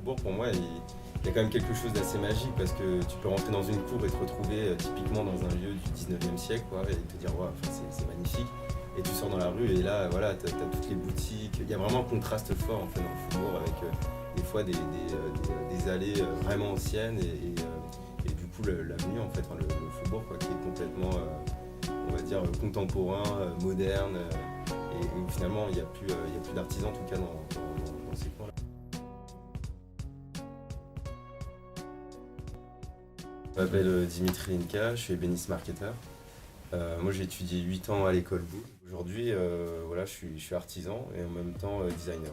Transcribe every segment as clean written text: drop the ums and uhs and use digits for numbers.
Faubourg, pour moi, il y a quand même quelque chose d'assez magique parce que tu peux rentrer dans une cour et te retrouver typiquement dans un lieu du 19e siècle quoi, et te dire ouais, c'est magnifique. Et tu sors dans la rue et là, voilà, tu as toutes les boutiques. Il y a vraiment un contraste fort en fait, dans le Faubourg avec des fois des allées vraiment anciennes et du coup l'avenue en fait, enfin, le Faubourg quoi, qui est complètement, on va dire, contemporain, moderne. Et finalement, il n'y a plus d'artisans en tout cas dans ces coins-là. Je m'appelle Dimitri Inka, je suis ébéniste marketeur. Moi j'ai étudié 8 ans à l'école Boulle. Aujourd'hui voilà, je suis artisan et en même temps designer.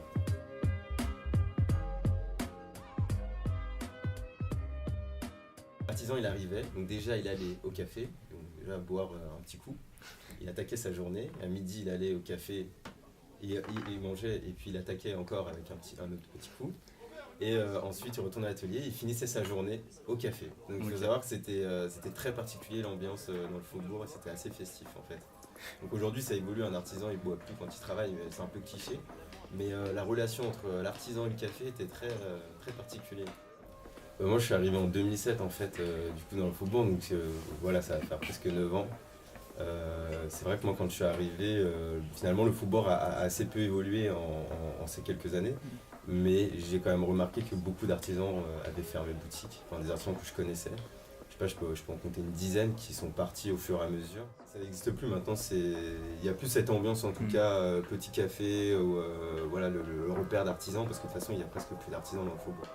L'artisan il arrivait, donc déjà il allait au café, donc déjà boire un petit coup. Il attaquait sa journée, à midi il allait au café, il mangeait et puis il attaquait encore avec un autre petit coup. Et ensuite, il retournait à l'atelier, il finissait sa journée au café. Donc il faut savoir que c'était très particulier l'ambiance dans le Faubourg et c'était assez festif en fait. Donc aujourd'hui, ça évolue, un artisan il boit plus quand il travaille, mais c'est un peu cliché. Mais la relation entre l'artisan et le café était très particulière. Moi, je suis arrivé en 2007 en fait, du coup dans le Faubourg, donc voilà, ça va faire presque 9 ans. C'est vrai que moi quand je suis arrivé, finalement le Faubourg a assez peu évolué en ces quelques années. Mais j'ai quand même remarqué que beaucoup d'artisans avaient fermé boutique, enfin des artisans que je connaissais. Je sais pas, je peux en compter une dizaine qui sont partis au fur et à mesure. Ça n'existe plus maintenant, il n'y a plus cette ambiance en tout cas, petit café, ou voilà, le repère d'artisans, parce que de toute façon il n'y a presque plus d'artisans dans le Faubourg.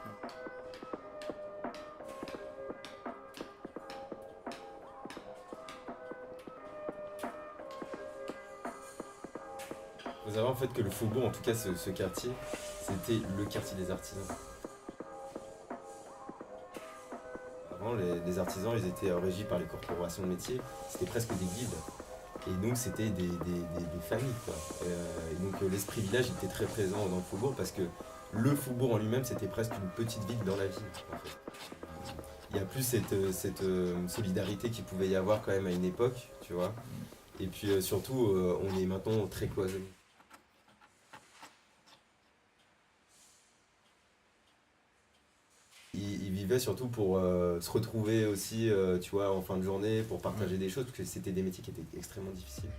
Il faut savoir en fait que le Faubourg, en tout cas ce quartier, c'était le quartier des artisans. Avant, les artisans, ils étaient régis par les corporations de métiers, c'était presque des guildes. Et donc c'était des familles quoi. Et donc l'esprit village était très présent dans le Faubourg parce que le Faubourg en lui-même c'était presque une petite ville dans la ville en fait. Il y a plus cette solidarité qu'il pouvait y avoir quand même à une époque, tu vois. Et puis surtout on est maintenant très cloisonné. Ils vivaient surtout pour se retrouver aussi, tu vois, en fin de journée, pour partager des choses, parce que c'était des métiers qui étaient extrêmement difficiles.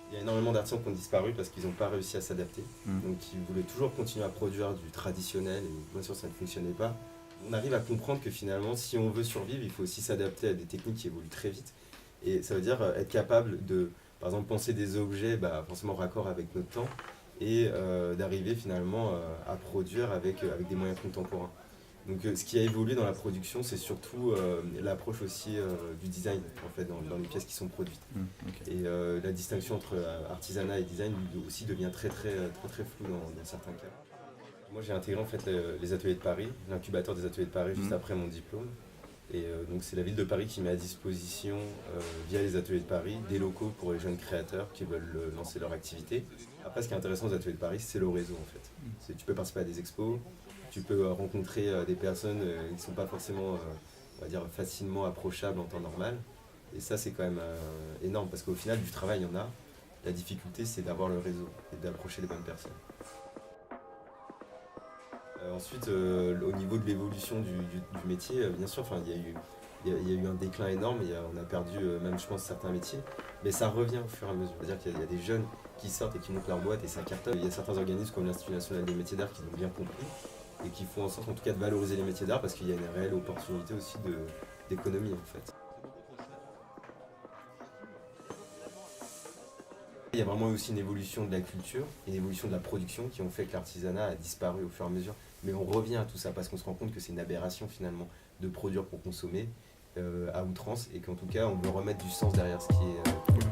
Il y a énormément d'artisans qui ont disparu parce qu'ils n'ont pas réussi à s'adapter. Donc ils voulaient toujours continuer à produire du traditionnel, et bien sûr ça ne fonctionnait pas. On arrive à comprendre que finalement, si on veut survivre, il faut aussi s'adapter à des techniques qui évoluent très vite. Et ça veut dire être capable de, par exemple, penser des objets forcément raccord avec notre temps et d'arriver finalement à produire avec des moyens contemporains. Donc ce qui a évolué dans la production, c'est surtout l'approche aussi du design en fait, dans les pièces qui sont produites. Okay. Et la distinction entre artisanat et design aussi devient très floue dans certains cas. Moi j'ai intégré en fait les ateliers de Paris, l'incubateur des ateliers de Paris juste après mon diplôme. Et donc c'est la ville de Paris qui met à disposition, via les ateliers de Paris, des locaux pour les jeunes créateurs qui veulent lancer leur activité. Après ce qui est intéressant aux ateliers de Paris, c'est le réseau en fait. Tu peux participer à des expos, tu peux rencontrer des personnes qui ne sont pas forcément on va dire, facilement approchables en temps normal. Et ça c'est quand même énorme parce qu'au final du travail il y en a. La difficulté c'est d'avoir le réseau et d'approcher les bonnes personnes. Ensuite, au niveau de l'évolution du métier, bien sûr, il y a eu un déclin énorme, on a perdu même je pense certains métiers, mais ça revient au fur et à mesure. C'est-à-dire qu'il y a des jeunes qui sortent et qui montent leur boîte et ça cartonne. Il y a certains organismes comme l'Institut national des métiers d'art qui l'ont bien compris et qui font en sorte en tout cas de valoriser les métiers d'art parce qu'il y a une réelle opportunité aussi d'économie en fait. Il y a vraiment aussi une évolution de la culture, une évolution de la production qui ont fait que l'artisanat a disparu au fur et à mesure. Mais on revient à tout ça parce qu'on se rend compte que c'est une aberration finalement de produire pour consommer à outrance et qu'en tout cas on veut remettre du sens derrière ce qui est produit.